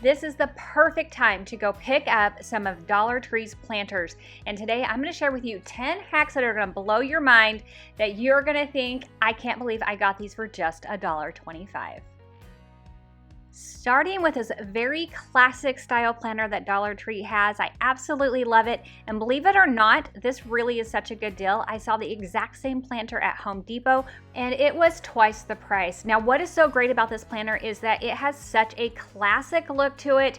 This is the perfect time to go pick up some of Dollar Tree's planters. And today I'm going to share with you 10 hacks that are going to blow your mind that you're going to think, I can't believe I got these for just $1.25. Starting with this very classic style planter that Dollar Tree has. I absolutely love it. And believe it or not, this really is such a good deal. I saw the exact same planter at Home Depot and it was twice the price. Now, what is so great about this planter is that it has such a classic look to it,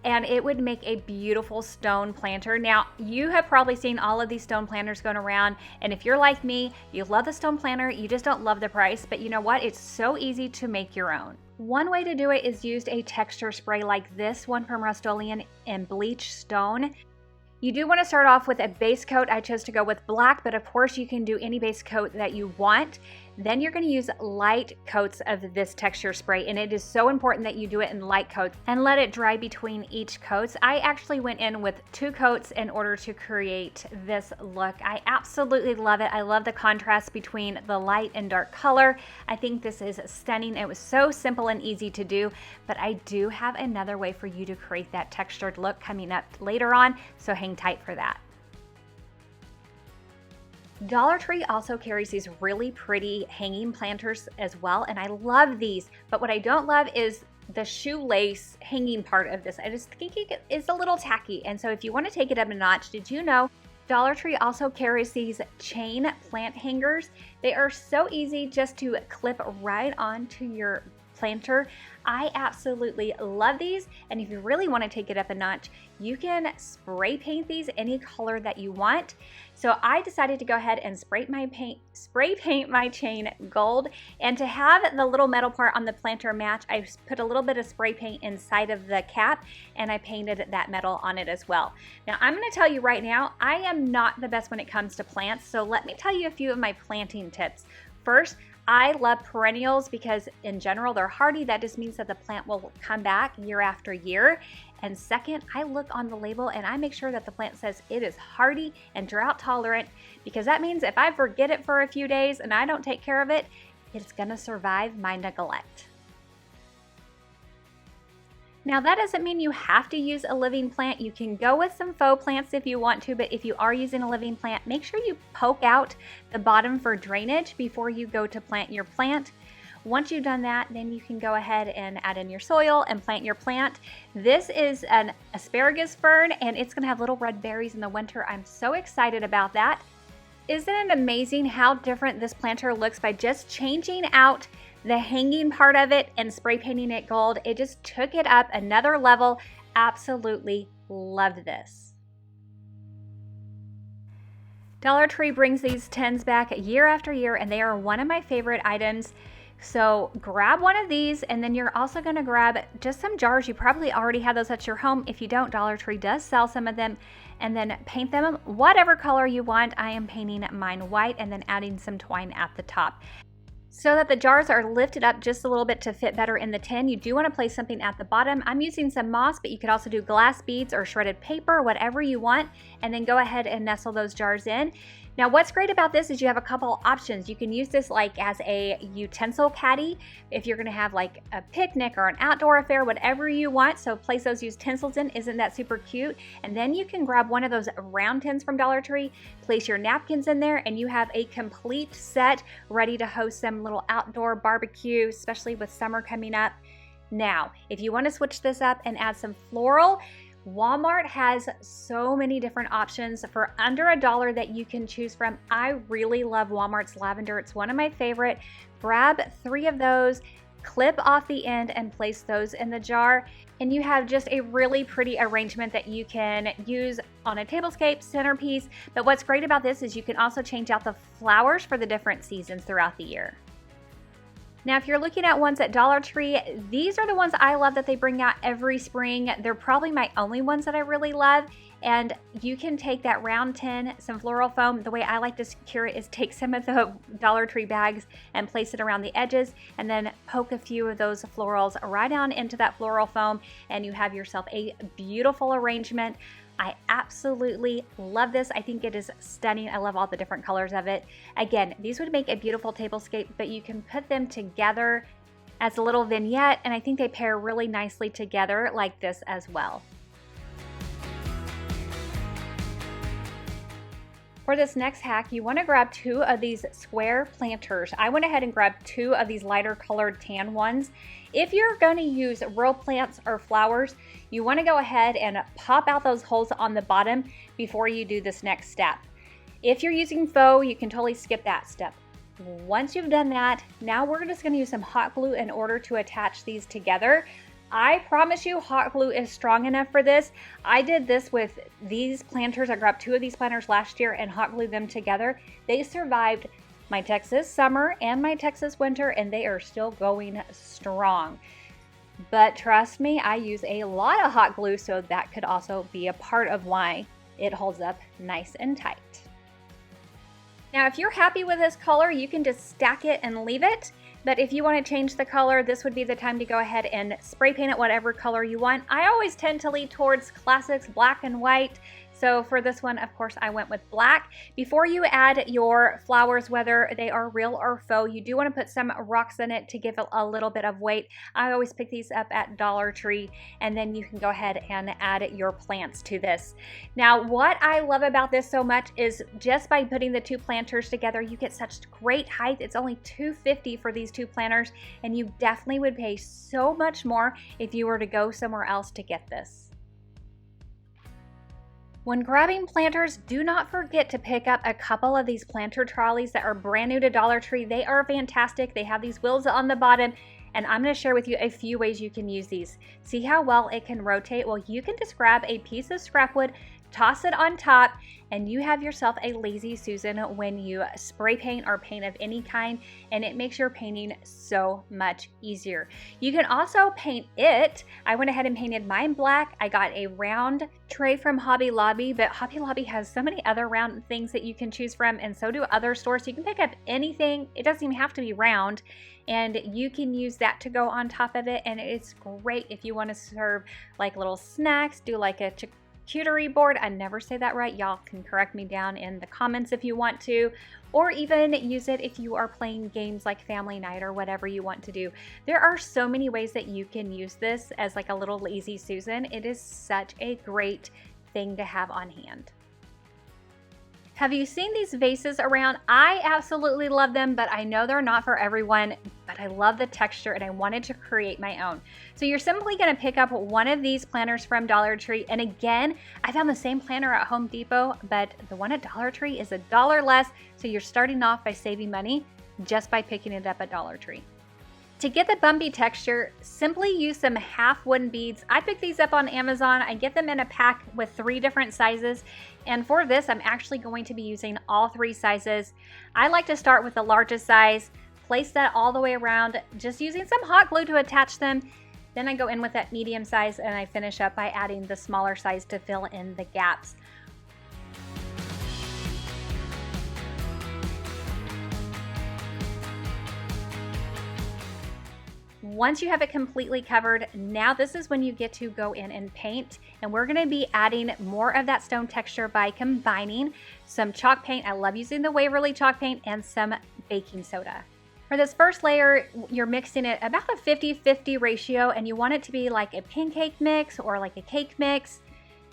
and it would make a beautiful stone planter. Now, you have probably seen all of these stone planters going around, and if you're like me, you love the stone planter, you just don't love the price, but you know what? It's so easy to make your own. One way to do it is use a texture spray like this one from Rust-Oleum in bleach stone. You do want to start off with a base coat. I chose to go with black, but of course you can do any base coat that you want. Then you're going to use light coats of this texture spray, and it is so important that you do it in light coats and let it dry between each coats. I actually went in with 2 coats in order to create this look. I absolutely love it. I love the contrast between the light and dark color. I think this is stunning. It was so simple and easy to do, but I do have another way for you to create that textured look coming up later on, so hang tight for that. Dollar Tree also carries these really pretty hanging planters as well, and I love these, but what I don't love is the shoelace hanging part of this. I just think it is a little tacky, and so if you want to take it up a notch, did you know Dollar Tree also carries these chain plant hangers? They are so easy just to clip right onto your planter. I absolutely love these, and if you really want to take it up a notch, you can spray paint these any color that you want. So I decided to go ahead and spray paint my chain gold, and to have the little metal part on the planter match, I put a little bit of spray paint inside of the cap and I painted that metal on it as well. Now I'm going to tell you right now, I am not the best when it comes to plants, so let me tell you a few of my planting tips. First, I love perennials because in general they're hardy. That just means that the plant will come back year after year. And second, I look on the label and I make sure that the plant says it is hardy and drought tolerant, because that means if I forget it for a few days and I don't take care of it, it's gonna survive my neglect. Now that doesn't mean you have to use a living plant. You can go with some faux plants if you want to, but if you are using a living plant, make sure you poke out the bottom for drainage before you go to plant your plant. Once you've done that, then you can go ahead and add in your soil and plant your plant. This is an asparagus fern, and it's gonna have little red berries in the winter. I'm so excited about that. Isn't it amazing how different this planter looks by just changing out the hanging part of it and spray painting it gold? It just took it up another level. Absolutely loved this. Dollar Tree brings these tins back year after year, and they are one of my favorite items. So grab one of these, and then you're also going to grab just some jars. You probably already have those at your home. If you don't, Dollar Tree does sell some of them, and then paint them whatever color you want. I am painting mine white and then adding some twine at the top, so that the jars are lifted up just a little bit to fit better in the tin. You do want to place something at the bottom. I'm using some moss, but you could also do glass beads or shredded paper, whatever you want, and then go ahead and nestle those jars in. Now, what's great about this is you have a couple options. You can use this like as a utensil caddy if you're gonna have like a picnic or an outdoor affair, whatever you want. So place those utensils in. Isn't that super cute? And then you can grab one of those round tins from Dollar Tree, place your napkins in there, and you have a complete set ready to host some little outdoor barbecue, especially with summer coming up. Now, if you want to switch this up and add some floral, Walmart has so many different options for under $1 that you can choose from. I really love Walmart's lavender. It's one of my favorite. Grab 3 of those, clip off the end, and place those in the jar, and you have just a really pretty arrangement that you can use on a tablescape, centerpiece. But what's great about this is you can also change out the flowers for the different seasons throughout the year. Now, if you're looking at ones at Dollar Tree, these are the ones I love that they bring out every spring. They're probably my only ones that I really love. And you can take that round tin, some floral foam. The way I like to secure it is take some of the Dollar Tree bags and place it around the edges, and then poke a few of those florals right down into that floral foam, and you have yourself a beautiful arrangement. I absolutely love this. I think it is stunning. I love all the different colors of it. Again, these would make a beautiful tablescape, but you can put them together as a little vignette, and I think they pair really nicely together like this as well. For this next hack, you want to grab 2 of these square planters. I went ahead and grabbed 2 of these lighter colored tan ones. If you're going to use real plants or flowers, you want to go ahead and pop out those holes on the bottom before you do this next step. If you're using faux, you can totally skip that step. Once you've done that, now we're just going to use some hot glue in order to attach these together. I promise you hot glue is strong enough for this. I did this with these planters. I grabbed 2 of these planters last year and hot glued them together. They survived my Texas summer and my Texas winter, and they are still going strong. But trust me, I use a lot of hot glue, so that could also be a part of why it holds up nice and tight. Now, if you're happy with this color, you can just stack it and leave it. But if you want to change the color, this would be the time to go ahead and spray paint it whatever color you want. I always tend to lean towards classics, black and white. So for this one, of course, I went with black. Before you add your flowers, whether they are real or faux, you do want to put some rocks in it to give it a little bit of weight. I always pick these up at Dollar Tree, and then you can go ahead and add your plants to this. Now, what I love about this so much is just by putting the 2 planters together, you get such great height. It's only $2.50 for these 2 planters, and you definitely would pay so much more if you were to go somewhere else to get this. When grabbing planters, do not forget to pick up a couple of these planter trolleys that are brand new to Dollar Tree. They are fantastic. They have these wheels on the bottom, and I'm going to share with you a few ways you can use these. See how well it can rotate? Well, you can just grab a piece of scrap wood, toss it on top, and you have yourself a lazy Susan when you spray paint or paint of any kind, and it makes your painting so much easier. You can also paint it. I went ahead and painted mine black. I got a round tray from Hobby Lobby, but Hobby Lobby has so many other round things that you can choose from, and so do other stores. So you can pick up anything. It doesn't even have to be round, and you can use that to go on top of it, and it's great if you want to serve like little snacks, do like a charcuterie board. I never say that right. Y'all can correct me down in the comments if you want to, or even use it if you are playing games like family night or whatever you want to do. There are so many ways that you can use this as like a little lazy Susan. It is such a great thing to have on hand. Have you seen these vases around? I absolutely love them, but I know they're not for everyone, but I love the texture and I wanted to create my own. So you're simply gonna pick up one of these planters from Dollar Tree. And again, I found the same planter at Home Depot, but the one at Dollar Tree is $1 less. So you're starting off by saving money just by picking it up at Dollar Tree. To get the bumpy texture, simply use some half wooden beads. I picked these up on Amazon. I get them in a pack with 3 different sizes. And for this, I'm actually going to be using all 3 sizes. I like to start with the largest size, place that all the way around, just using some hot glue to attach them. Then I go in with that medium size and I finish up by adding the smaller size to fill in the gaps. Once you have it completely covered, now this is when you get to go in and paint, and we're going to be adding more of that stone texture by combining some chalk paint. I love using the Waverly chalk paint and some baking soda. For this first layer, you're mixing it about a 50-50 ratio, and you want it to be like a pancake mix or like a cake mix.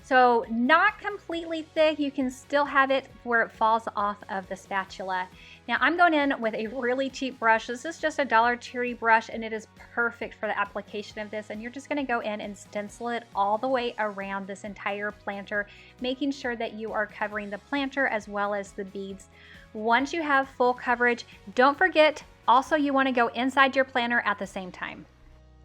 So not completely thick, you can still have it where it falls off of the spatula. Now I'm going in with a really cheap brush. This is just a Dollar Tree brush, and it is perfect for the application of this. And you're just gonna go in and stencil it all the way around this entire planter, making sure that you are covering the planter as well as the beads. Once you have full coverage, don't forget, also you wanna go inside your planter at the same time.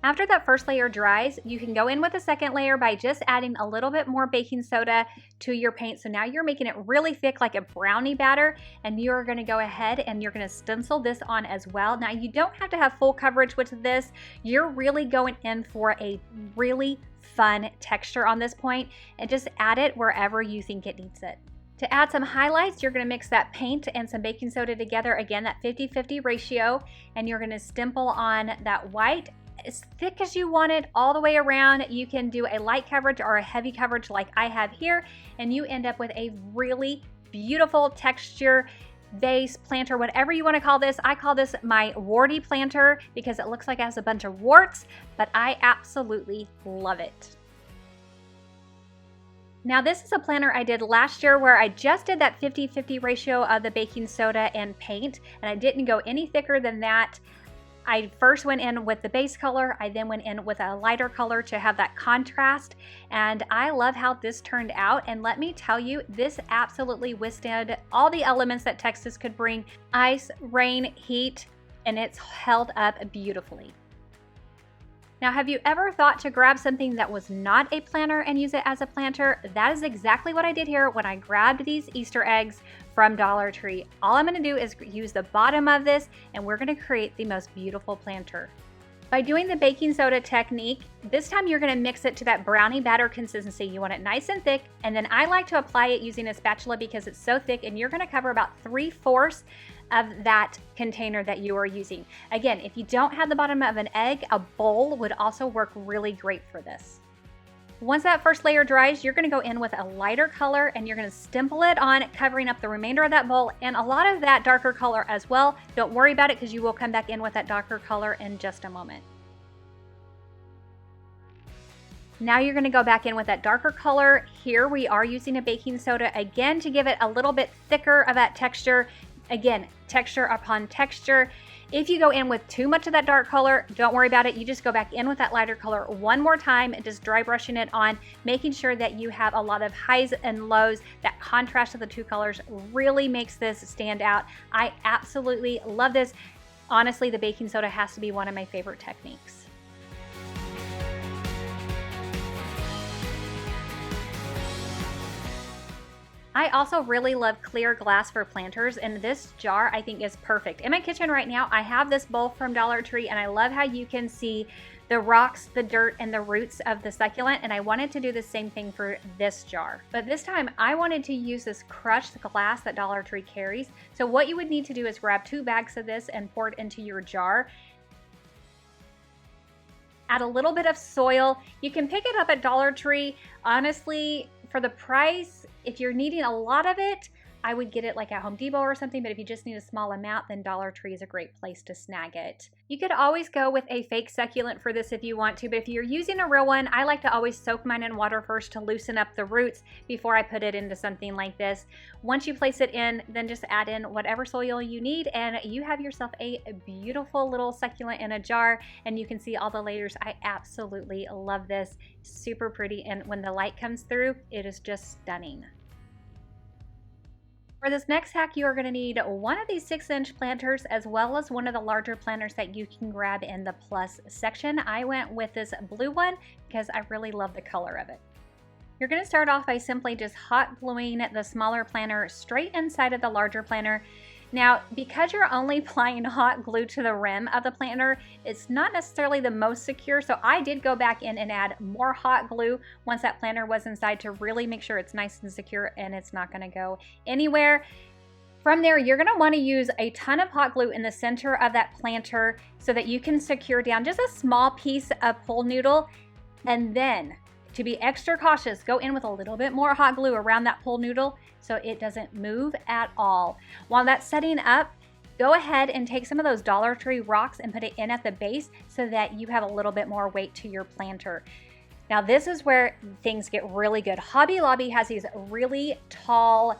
After that first layer dries, you can go in with a second layer by just adding a little bit more baking soda to your paint. So now you're making it really thick like a brownie batter, and you're gonna go ahead and you're gonna stencil this on as well. Now you don't have to have full coverage with this. You're really going in for a really fun texture on this point, and just add it wherever you think it needs it. To add some highlights, you're gonna mix that paint and some baking soda together, again, that 50-50 ratio, and you're gonna stipple on that white as thick as you want it all the way around. You can do a light coverage or a heavy coverage like I have here, and you end up with a really beautiful texture. vase, planter, whatever you want to call this. I call this my warty planter because it looks like it has a bunch of warts, but I absolutely love it. Now this is a planter I did last year where I just did that 50-50 ratio of the baking soda and paint, and I didn't go any thicker than that. I first went in with the base color, I then went in with a lighter color to have that contrast, and I love how this turned out. And let me tell you, this absolutely withstood all the elements that Texas could bring: ice, rain, heat, and it's held up beautifully. Now, have you ever thought to grab something that was not a planter and use it as a planter? That is exactly what I did here when I grabbed these Easter eggs from Dollar Tree. All I'm going to do is use the bottom of this, and we're going to create the most beautiful planter. By doing the baking soda technique, this time you're going to mix it to that brownie batter consistency. You want it nice and thick, and then I like to apply it using a spatula because it's so thick, and you're going to cover about 3/4 of that container that you are using. Again, if you don't have the bottom of an egg, a bowl would also work really great for this. Once that first layer dries, you're going to go in with a lighter color and you're going to stipple it on, covering up the remainder of that bowl and a lot of that darker color as well. Don't worry about it because you will come back in with that darker color in just a moment. Now you're going to go back in with that darker color. Here we are using a baking soda again to give it a little bit thicker of that texture. Again, texture upon texture. If you go in with too much of that dark color, don't worry about it. You just go back in with that lighter color one more time, just dry brushing it on, making sure that you have a lot of highs and lows. That contrast of the two colors really makes this stand out. I absolutely love this. Honestly, the baking soda has to be one of my favorite techniques. I also really love clear glass for planters, and this jar I think is perfect. In my kitchen right now, I have this bowl from Dollar Tree, and I love how you can see the rocks, the dirt, and the roots of the succulent, and I wanted to do the same thing for this jar. But this time, I wanted to use this crushed glass that Dollar Tree carries. So what you would need to do is grab 2 bags of this and pour it into your jar. Add a little bit of soil. You can pick it up at Dollar Tree. Honestly, for the price, if you're needing a lot of it, I would get it like at Home Depot or something, but if you just need a small amount, then Dollar Tree is a great place to snag it. You could always go with a fake succulent for this if you want to, but if you're using a real one, I like to always soak mine in water first to loosen up the roots before I put it into something like this. Once you place it in, then just add in whatever soil you need, and you have yourself a beautiful little succulent in a jar, and you can see all the layers. I absolutely love this. Super pretty, and when the light comes through, it is just stunning. For this next hack, you are going to need one of these 6-inch planters as well as one of the larger planters that you can grab in the plus section. I went with this blue one because I really love the color of it. You're going to start off by simply just hot gluing the smaller planter straight inside of the larger planter. Now, because you're only applying hot glue to the rim of the planter, it's not necessarily the most secure, so I did go back in and add more hot glue once that planter was inside to really make sure it's nice and secure and it's not going to go anywhere. From there, you're going to want to use a ton of hot glue in the center of that planter so that you can secure down just a small piece of pool noodle, and then to be extra cautious, go in with a little bit more hot glue around that pool noodle so it doesn't move at all. While that's setting up, go ahead and take some of those Dollar Tree rocks and put it in at the base so that you have a little bit more weight to your planter. Now this is where things get really good. Hobby Lobby has these really tall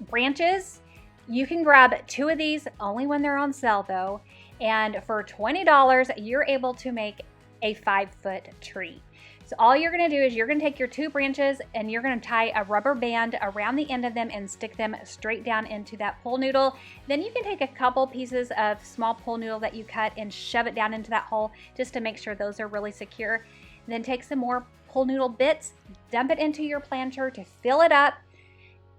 branches. You can grab 2 of these, only when they're on sale though, and for $20 you're able to make a 5-foot tree. So all you're going to do is you're going to take your 2 branches and you're going to tie a rubber band around the end of them and stick them straight down into that pool noodle. Then you can take a couple pieces of small pool noodle that you cut and shove it down into that hole just to make sure those are really secure. And then take some more pool noodle bits, dump it into your planter to fill it up.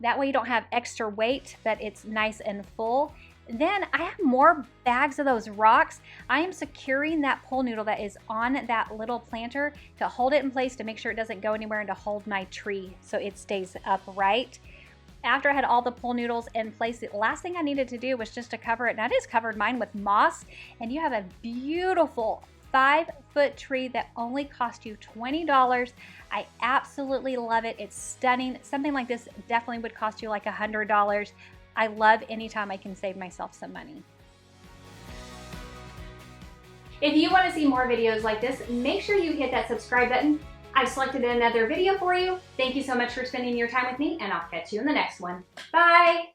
That way you don't have extra weight, but it's nice and full. Then I have more bags of those rocks. I am securing that pool noodle that is on that little planter to hold it in place to make sure it doesn't go anywhere and to hold my tree so it stays upright. After I had all the pool noodles in place, the last thing I needed to do was just to cover it, and I just covered mine with moss, and you have a beautiful 5-foot tree that only cost you $20. I absolutely love it. It's stunning. Something like this definitely would cost you like $100. I love anytime I can save myself some money. If you want to see more videos like this, make sure you hit that subscribe button. I've selected another video for you. Thank you so much for spending your time with me, and I'll catch you in the next one. Bye!